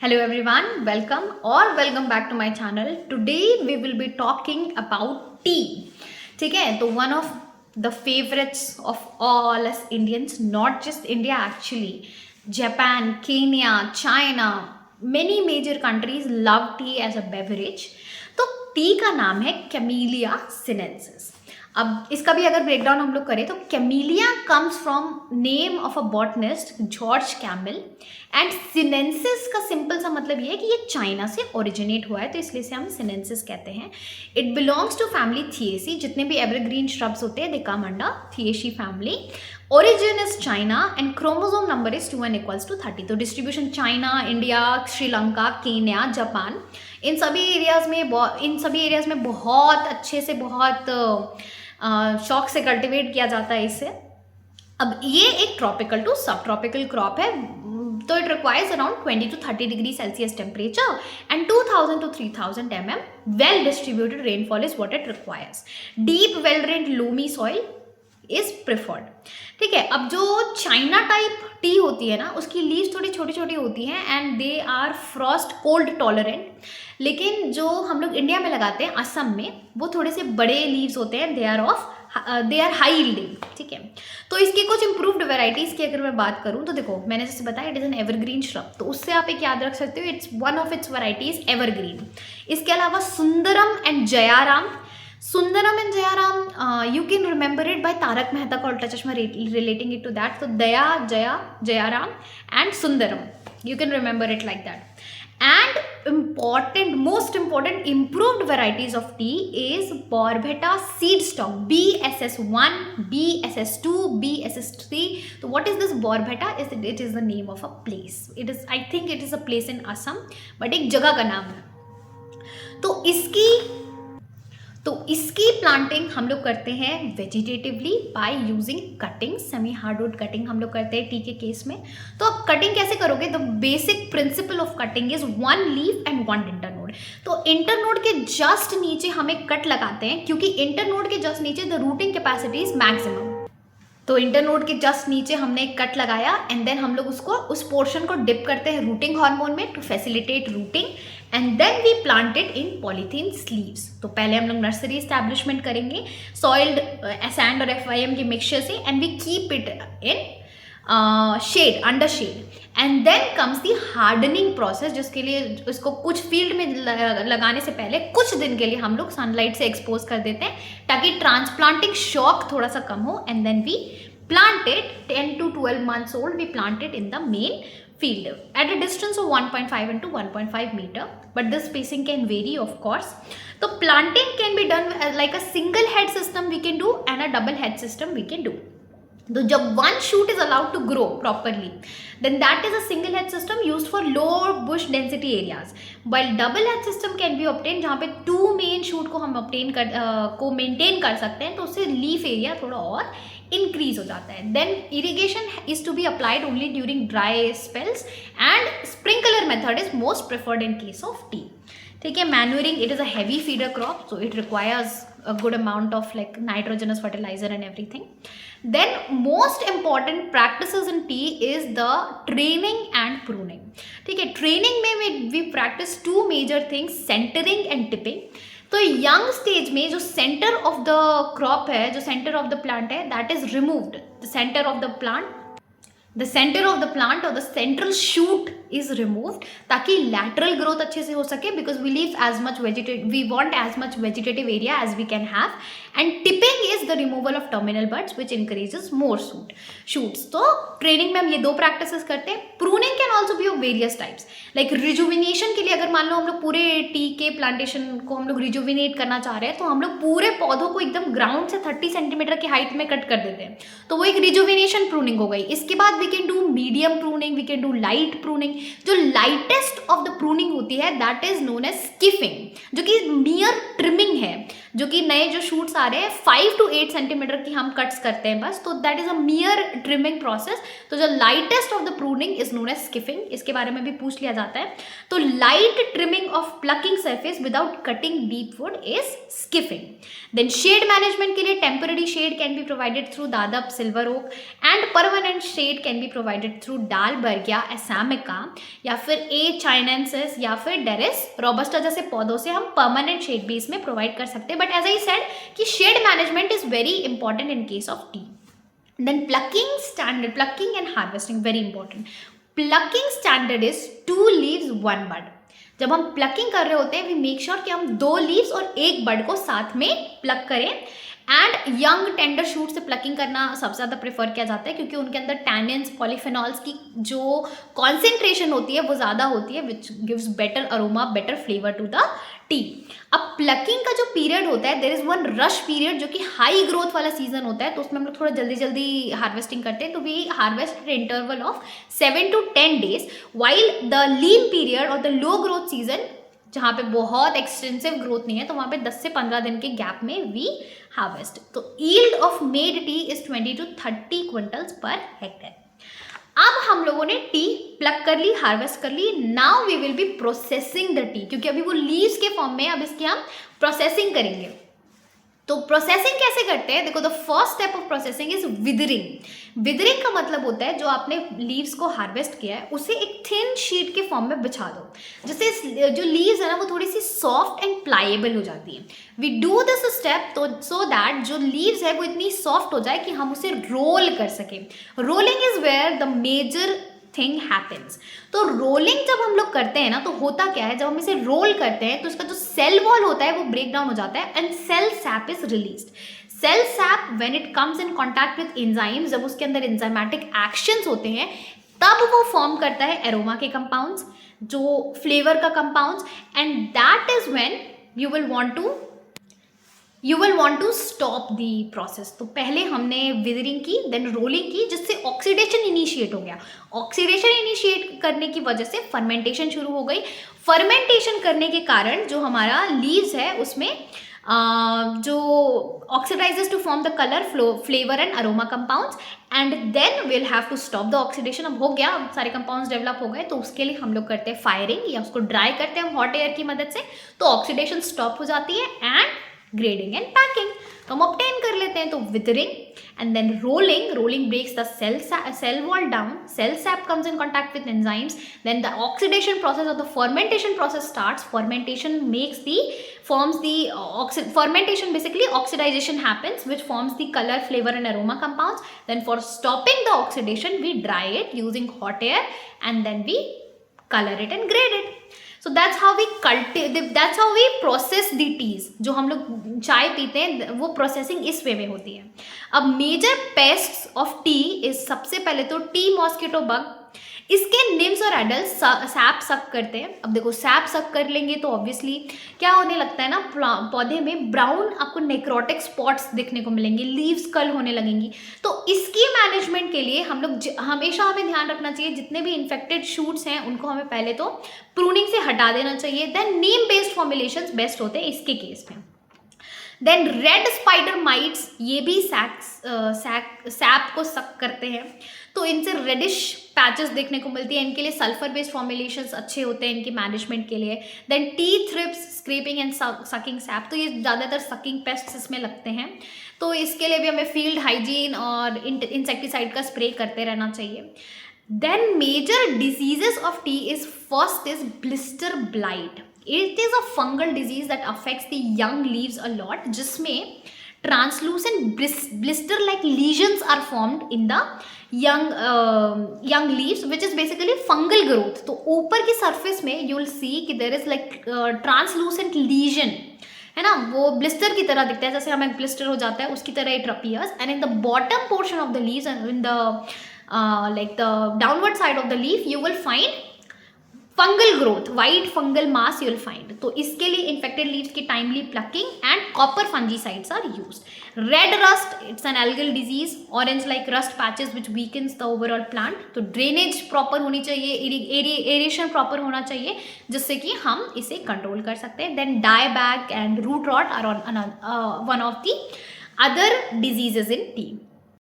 Hello everyone, welcome back to my channel. Today we will be talking about tea. ठीक है, तो one of the favorites of all us Indians, not just India actually, Japan, Kenya, China, many major countries love tea as a beverage. तो T का नाम है camellia sinensis. अब इसका भी अगर ब्रेकडाउन हम लोग करें तो camellia comes from name of a botanist George Camille and sinensis का सिंपल सा मतलब ये है कि ये चाइना से ओरिजिनेट हुआ है, तो इसलिए से हम सिनेंसिस कहते हैं. It belongs to family Theaceae. जितने भी एवरग्रीन श्रब्स होते हैं they come under Theaceae family. Origin is China and chromosome number is 2n = 30. तो distribution China, India, Sri Lanka, Kenya, Japan, इन सभी एरियाज में बहुत अच्छे से बहुत शौक से कल्टिवेट किया जाता है इसे. अब ये एक ट्रॉपिकल टू सब ट्रॉपिकल क्रॉप है, तो it requires around 20 to 30 degree Celsius temperature and 2000 to 3000 mm well distributed rainfall is what it requires. Deep well drained Lumi soil is preferred. ठीक है, अब जो चाइना टाइप टी होती है ना, उसकी लीव्स थोड़ी छोटी छोटी होती हैं and they are frost cold tolerant. लेकिन जो हम लोग इंडिया में लगाते हैं असम में, वो थोड़े से बड़े लीव्स होते हैं, दे आर हाई यील्डिंग. ठीक है, तो इसकी कुछ इंप्रूव्ड वेराइटीज़ की अगर मैं बात करूँ तो देखो, मैंने जैसे बताया it is an evergreen shrub, तो उससे आप एक याद रख सकते हो, it's one of its varieties evergreen. इसके अलावा Sundaram and Jayaram. Sundaram and Jayaram you can remember it by Taarak Mehta Ka Ooltah Chashmah, relating it to that. तो Daya, Jaya, Jayaram and Sundaram, you can remember it like that. And most important improved varieties of tea is Borbetta seed stock, BSS1, BSS2, BSS3. So what is this Borbetta? It is the name of a place. I think it is a place in Assam, but एक जगह का नाम है. तो इसकी planting हम लोग करते हैं vegetatively by using cutting. Semi hardwood cutting हम लोग करते हैं टी के केस में. तो आप कटिंग कैसे करोगे? The basic principle of cutting is 1 leaf and 1 internode. तो इंटरनोड के जस्ट नीचे हम एक कट लगाते हैं, क्योंकि इंटरनोड के जस्ट नीचे the routing capacity is maximum. तो इंटरनोड के जस्ट नीचे हमने एक कट लगाया एंड देन हम लोग उस पोर्शन को डिप करते हैं रूटिंग हार्मोन में to facilitate rooting and then we plant it in polythene sleeves. तो पहले हम लोग नर्सरी एस्टैब्लिशमेंट करेंगे सॉइल्ड सैंड और FYM के मिक्सचर से and we keep it in shade, under shade, and then comes the hardening process, जिसके लिए इसको कुछ फील्ड में लगाने से पहले कुछ दिन के लिए हम लोग सनलाइट से एक्सपोज कर देते हैं ताकि ट्रांसप्लांटिंग शॉक थोड़ा सा कम हो. And then we plant it 10 to 12 months old. We plant it in the main field at a distance of 1.5 into 1.5 meter, but this spacing can vary of course. So planting can be done like a single head system we can do and a double head system we can do. तो जब one shoot is allowed to grow properly, then that is a single head system used for low bush density areas, while double head system can be obtained जहाँ पे 2 main shoot को हम maintain कर सकते हैं, तो उससे leaf area थोड़ा और increase हो जाता है. Then irrigation is to be applied only during dry spells and sprinkler method is most preferred in case of tea. ठीक है, manuring, it is a heavy feeder crop, so it requires a good amount of like nitrogenous fertilizer and everything. Then most important practices in tea is the training and pruning. ठीक है, training में we practice 2 major things, centering and tipping. तो young stage में जो centre of the crop है, जो centre of the plant है, that is removed. The centre of the plant और the central shoot is removed ताकि lateral growth अच्छे से हो सके, because we want as much vegetative area as we can have. And tipping is the removal of terminal buds which increases more shoots. तो training में हम ये 2 practices करते हैं. Pruning can also be of various types, like rejuvenation के लिए अगर मान लो हम लोग पूरे टी के प्लांटेशन को हम लोग रिजुविनेट करना चाह रहे हैं, तो हम लोग पूरे पौधों को एकदम ग्राउंड से 30 सेंटीमीटर की हाइट में कट कर देते हैं, तो वो एक रिजुविनेशन प्रूनिंग हो गई. इसके बाद we can do medium pruning, we can do light pruning. जो लाइटेस्ट ऑफ द प्रूनिंग होती है that is known as skiffing, जो कि मियर ट्रिमिंग है. जो कि नए जो शूट्स आ रहे हैं 5 to 8 सेंटीमीटर की हम कट्स करते हैं बस, तो that is a mere trimming process. तो जो lightest of the pruning is known as skiffing, इसके बारे में भी पूछ लिया जाता है। तो light trimming of plucking surface without cutting deep wood is skiffing. Then shade management के लिए temporary shade can be provided through dadap, silver oak, and permanent shade can be provided through Dalbergia, assamica, या फिर ए chinensis, या फिर डेरिस robusta जैसे पौधों से हम परमानेंट शेड भी इसमें प्रोवाइड कर सकते हैं। बट एज आई सेड कि shade management is very important in case of tea. Then plucking standard, plucking and harvesting very important. Plucking standard is 2 leaves 1 bud. जब हम प्लकिंग कर रहे होते हैं वी मेक श्योर कि हम 2 लीव्स और 1 बड को साथ में प्लक करें। एंड यंग टेंडर शूट से प्लकिंग करना सबसे ज़्यादा प्रेफर किया जाता है क्योंकि उनके अंदर टैनिन्स, पॉलीफेनॉल्स की जो कॉन्सेंट्रेशन होती है वो ज़्यादा होती है, which gives better aroma, better flavour to the tea. अब प्लकिंग का जो पीरियड होता है there is one rush period जो कि हाई ग्रोथ वाला सीजन होता है, तो उसमें हम लोग थोड़ा जल्दी जल्दी हार्वेस्टिंग करते हैं। तो we harvest interval of 7 to 10 days, while the lean period और द लो ग्रोथ सीजन जहाँ पे बहुत एक्सटेंसिव ग्रोथ नहीं है तो वहाँ पे 10 से 15 दिन के गैप में वी हार्वेस्ट। तो yield of made tea is 20 to 30 quintals per hectare. अब हम लोगों ने टी प्लक कर ली, हार्वेस्ट कर ली। Now we will be processing the tea, क्योंकि अभी वो लीव्स के फॉर्म में, अब इसकी हम प्रोसेसिंग करेंगे। तो प्रोसेसिंग कैसे करते हैं? देखो, the first step of processing is withering. Withering का मतलब होता है जो आपने लीव्स को हार्वेस्ट किया है उसे एक थिन शीट के फॉर्म में बिछा दो, जिससे जो लीव्स है ना वो थोड़ी सी सॉफ्ट एंड प्लाइएबल हो जाती है। वी डू दिस स्टेप तो सो दैट जो लीव्स है वो इतनी सॉफ्ट हो जाए कि हम उसे रोल कर सकें। Rolling is where the major thing happens. तो रोलिंग जब हम लोग करते हैं ना तो होता क्या है, जब हम इसे रोल करते हैं तो इसका जो सेल वॉल होता है वो ब्रेक डाउन हो जाता है and cell sap is released. Cell sap when it comes in contact with enzymes, जब उसके अंदर एंजाइमेटिक एक्शंस होते हैं तब वो फॉर्म करता है एरोमा के कंपाउंड्स, जो फ्लेवर का compounds, and that is when you will want to stop the process. तो पहले हमने विदरिंग की, देन रोलिंग की, जिससे ऑक्सीडेशन इनिशिएट हो गया। ऑक्सीडेशन इनिशिएट करने की वजह से फर्मेंटेशन शुरू हो गई। फर्मेंटेशन करने के कारण जो हमारा लीव्स है उसमें जो oxidizes to form the colour, flavour and aroma compounds, and then will have to stop the oxidation. अब हो गया, अब सारे कंपाउंड्स डेवलप हो गए, तो उसके लिए हम लोग करते हैं फायरिंग या उसको ड्राई करते हैं हम हॉट एयर की मदद से, तो ऑक्सीडेशन स्टॉप हो जाती है एंड ग्रेडिंग एंड पैकिंग तो हम ऑब्टेन कर लेते हैं। तो withering and then rolling breaks the cell wall down, cell sap comes in contact with enzymes, then the oxidation process or the fermentation process starts. Fermentation basically oxidization happens, which forms the color, flavor and aroma compounds. Then for stopping the oxidation we dry it using hot air and then we color it and grade it. So that's how we process the teas. जो हम लोग चाय पीते हैं वो processing इस वे में होती है। अब major pests of tea is, सबसे पहले तो टी मॉस्किटो बग। इसके निम्स और एडल्ट सैप सक करते हैं। अब देखो, सैप सक कर लेंगे तो ऑब्वियसली क्या होने लगता है ना, पौधे में ब्राउन आपको नेक्रोटिक स्पॉट्स देखने को मिलेंगे, लीव्स कल होने लगेंगी। तो इसकी मैनेजमेंट के लिए हम लोग हमेशा हमें ध्यान रखना चाहिए, जितने भी इन्फेक्टेड शूट्स हैं उनको हमें पहले तो प्रूनिंग से हटा देना चाहिए। देन नीम बेस्ड फॉर्मुलेशंस बेस्ट होते हैं इसके केस में। देन रेड स्पाइडर माइट्स, ये भी सैप को सक करते हैं, तो इनसे रेडिश पैचेस देखने को मिलती है। इनके लिए सल्फर बेस्ड फॉर्मुलेशंस अच्छे होते हैं इनकी मैनेजमेंट के लिए। Then tea thrips, scraping and sucking sap, तो ये ज़्यादातर सकिंग पेस्ट्स इसमें लगते हैं, तो इसके लिए भी हमें फील्ड हाइजीन और इंसेक्टिसाइड का स्प्रे करते रहना चाहिए। Then major diseases of tea is, first is blister blight. It is a fungal disease that affects the young leaves a lot, जिसमें translucent blister-like lesions are formed in the young leaves, which is basically fungal growth. तो ऊपर की surface में you will see कि there is like translucent lesion, है ना, वो blister की तरह दिखता है, जैसे हमें ब्लिस्टर हो जाता है उसकी तरह it appears, and in the bottom portion of the leaves and in the like the downward side of the leaf you will find fungal growth, wide fungal mass you'll find, तो इसके लिए infected leaves की timely plucking and copper fungicides are used. Red rust, it's an algal disease, orange like rust patches which weakens the overall plant. तो drainage proper होनी चाहिए, aeration proper होना चाहिए, जिससे कि हम इसे कंट्रोल कर सकते हैं। Then die back and root rot are one of the other diseases in tea.